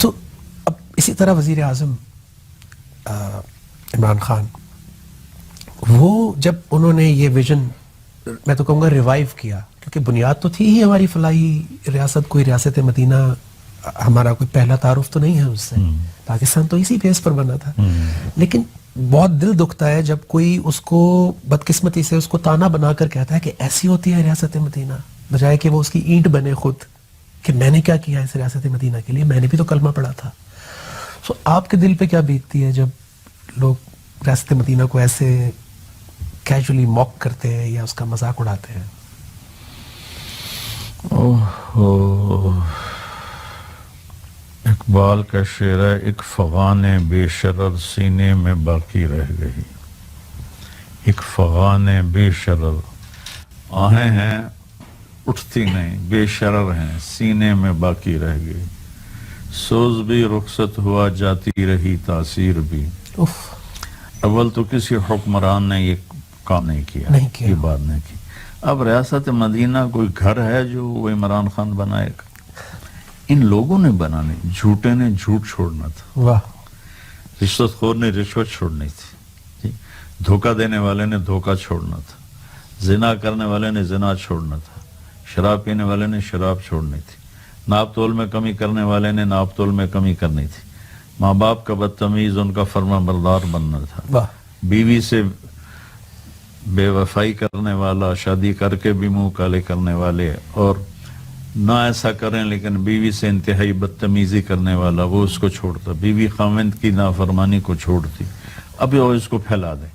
تو اب اسی طرح وزیر اعظم عمران خان، وہ جب انہوں نے یہ ویژن میں تو کہوں گا ریوائیو کیا، کیونکہ بنیاد تو تھی ہی ہماری فلاحی ریاست، کوئی ریاست مدینہ ہمارا کوئی پہلا تعارف تو نہیں ہے اس سے، پاکستان تو اسی بیس پر بنا تھا، لیکن بہت دل دکھتا ہے جب کوئی اس کو بدقسمتی سے اس کو تانا بنا کر کہتا ہے کہ ایسی ہوتی ہے ریاست مدینہ، بجائے کہ وہ اس کی اینٹ بنے خود کہ میں نے کیا کیا اس ریاست مدینہ کے لیے، میں نے بھی تو کلمہ پڑھا تھا۔ سو آپ کے دل پہ کیا بیتتی ہے جب لوگ ریاست مدینہ کو ایسے کیجولی موک کرتے ہیں یا اس کا مذاق اڑاتے ہیں؟ اقبال کا شعر ہے، ایک فغان بے شرر سینے میں باقی رہ گئی، ایک فغان بے شرر، آہیں ہیں اٹھتی نہیں، بے شرر ہیں سینے میں باقی رہ گئی، سوز بھی رخصت ہوا جاتی رہی تاثیر بھی۔ اول تو کسی حکمران نے یہ کام نہیں کیا، یہ بات نہیں کی۔ اب ریاست مدینہ کوئی گھر ہے جو وہ عمران خان بنائے گا؟ ان لوگوں نے بنانے، جھوٹے نے جھوٹ چھوڑنا تھا، واہ، رشوت خور نے رشوت چھوڑنی تھی، دھوکہ دینے والے نے دھوکہ چھوڑنا تھا، زنا کرنے والے نے زنا چھوڑنا تھا، شراب پینے والے نے شراب چھوڑنی تھی، ناپ تول میں کمی کرنے والے نے ناپ تول میں کمی کرنی تھی، ماں باپ کا بدتمیز ان کا فرما بردار بننا تھا، بیوی سے بے وفائی کرنے والا، شادی کر کے بھی منہ کالے کرنے والے، اور نہ ایسا کریں لیکن بیوی سے انتہائی بدتمیزی کرنے والا، وہ اس کو چھوڑتا، بیوی خاوند کی نافرمانی کو چھوڑتی، اب وہ اس کو پھیلا دے،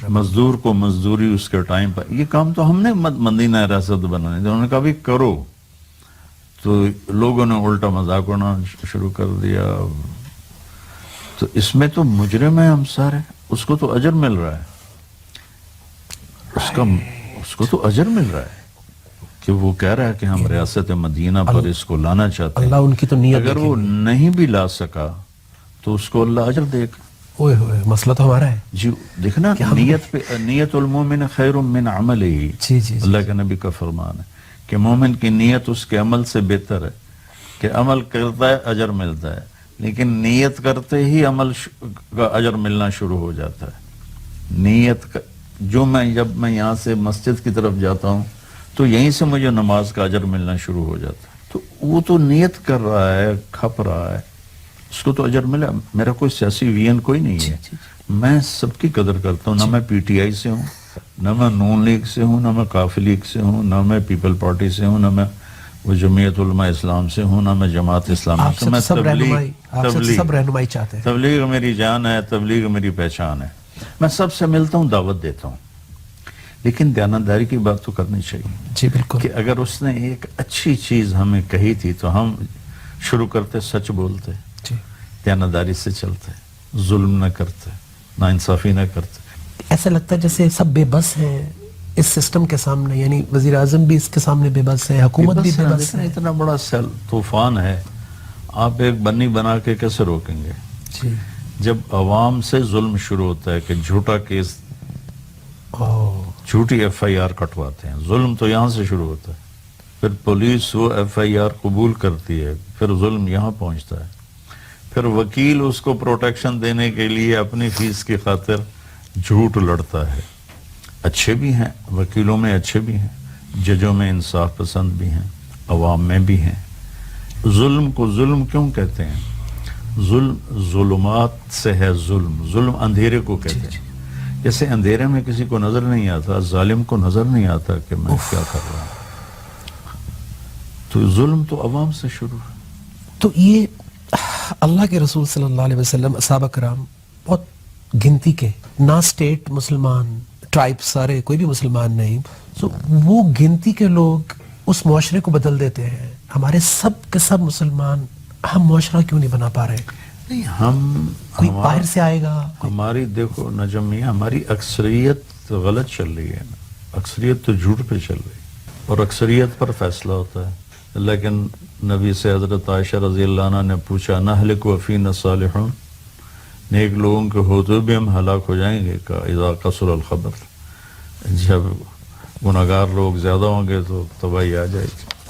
مزدور کو مزدوری اس کے ٹائم پر۔ یہ کام تو ہم نے مدینہ ریاست بنانے دیا، انہوں نے کہا بھی کرو، تو لوگوں نے الٹا مذاق اڑانا شروع کر دیا۔ تو اس میں تو مجرم ہے ہم سارے، اس کو تو اجر مل رہا ہے، اس کو تو اجر مل رہا ہے کہ وہ کہہ رہا ہے کہ ہم ریاست مدینہ پر اس کو لانا چاہتے ہیں، اللہ ان کی تو نیت، اگر وہ نہیں بھی لا سکا تو اس کو اللہ اجر دے گا۔ اوئے ہوئے، مسئلہ تو ہمارا ہے جی دیکھنا، نیت پہ، نیت المومن خیر من عملہ، اللہ کے نبی کا فرمان ہے کہ مومن کی نیت اس کے عمل سے بہتر ہے، کہ عمل کرتا ہے اجر ملتا ہے، لیکن نیت کرتے ہی عمل کا اجر ملنا شروع ہو جاتا ہے۔ نیت جو جب میں یہاں سے مسجد کی طرف جاتا ہوں تو یہیں سے مجھے نماز کا اجر ملنا شروع ہو جاتا ہے، تو وہ تو نیت کر رہا ہے، کھپ رہا ہے، اس کو تو اجر ملا۔ میرا کوئی سیاسی وین کوئی نہیں ہے، میں سب کی قدر کرتا ہوں، نہ میں پی ٹی آئی سے ہوں، نہ میں نون لیگ سے ہوں، نہ میں کافی لیگ سے ہوں، نہ میں پیپل پارٹی سے ہوں، نہ میں وہ جمعیت علماء اسلام سے ہوں، نہ میں جماعت اسلامی سے۔ میں سب رہنمائی چاہتے ہیں، تبلیغ میری جان ہے، تبلیغ میری پہچان ہے، میں سب سے ملتا ہوں، دعوت دیتا ہوں، لیکن دیانتداری کی بات تو کرنی چاہیے۔ جی بالکل، کہ اگر اس نے ایک اچھی چیز ہمیں کہی تھی تو ہم شروع کرتے، سچ بولتے، دیانتداری سے چلتے، ظلم نہ کرتے، ناانصافی نہ کرتے۔ ایسا لگتا ہے جیسے سب بے بس ہیں اس سسٹم کے سامنے، یعنی وزیر اعظم بھی اس کے سامنے بے بس ہے، حکومت بھی بے بس ہے۔ اتنا بڑا طوفان ہے، آپ ایک بنی بنا کے کیسے روکیں گے؟ جی، جب عوام سے ظلم شروع ہوتا ہے کہ جھوٹا کیس، جھوٹی ایف آئی آر کٹواتے ہیں، ظلم تو یہاں سے شروع ہوتا ہے، پھر پولیس وہ ایف آئی آر قبول کرتی ہے، پھر ظلم یہاں پہنچتا ہے، پھر وکیل اس کو پروٹیکشن دینے کے لیے اپنی فیس کی خاطر جھوٹ لڑتا ہے۔ اچھے بھی ہیں وکیلوں میں، اچھے بھی ہیں، ججوں میں انصاف پسند بھی ہیں، عوام میں بھی ہیں۔ ظلم کو ظلم کیوں کہتے ہیں؟ ظلم ظلمات سے ہے، ظلم اندھیرے کو کہتے ہیں۔ جیسے اندھیرے میں کسی کو نظر نہیں آتا، ظالم کو نظر نہیں آتا کہ میں کیا کر رہا ہوں، تو ظلم تو عوام سے شروع ہے۔ تو یہ اللہ کے رسول صلی اللہ علیہ وسلم، اصحابہ کرام بہت گنتی کے، نہ اسٹیٹ مسلمان، ٹرائب سارے، کوئی بھی مسلمان نہیں، تو وہ گنتی کے لوگ اس معاشرے کو بدل دیتے ہیں۔ ہمارے سب کے سب مسلمان، ہم معاشرہ کیوں نہیں بنا پا رہے؟ نہیں، ہم کوئی باہر سے آئے گا، ہماری دیکھو نجم میاں، ہماری اکثریت غلط چل رہی ہے، اکثریت تو جھوٹ پہ چل رہی ہے، اور اکثریت پر فیصلہ ہوتا ہے۔ لیکن نبی سے حضرت عائشہ رضی اللہ عنہ نے پوچھا، نہلک وفینا الصالحون، نیک لوگوں کے ہوتے بھی ہم ہلاک ہو جائیں گے؟ کہ اذا کثر الخبث، جب گناہگار لوگ زیادہ ہوں گے تو تباہی آ جائے گی۔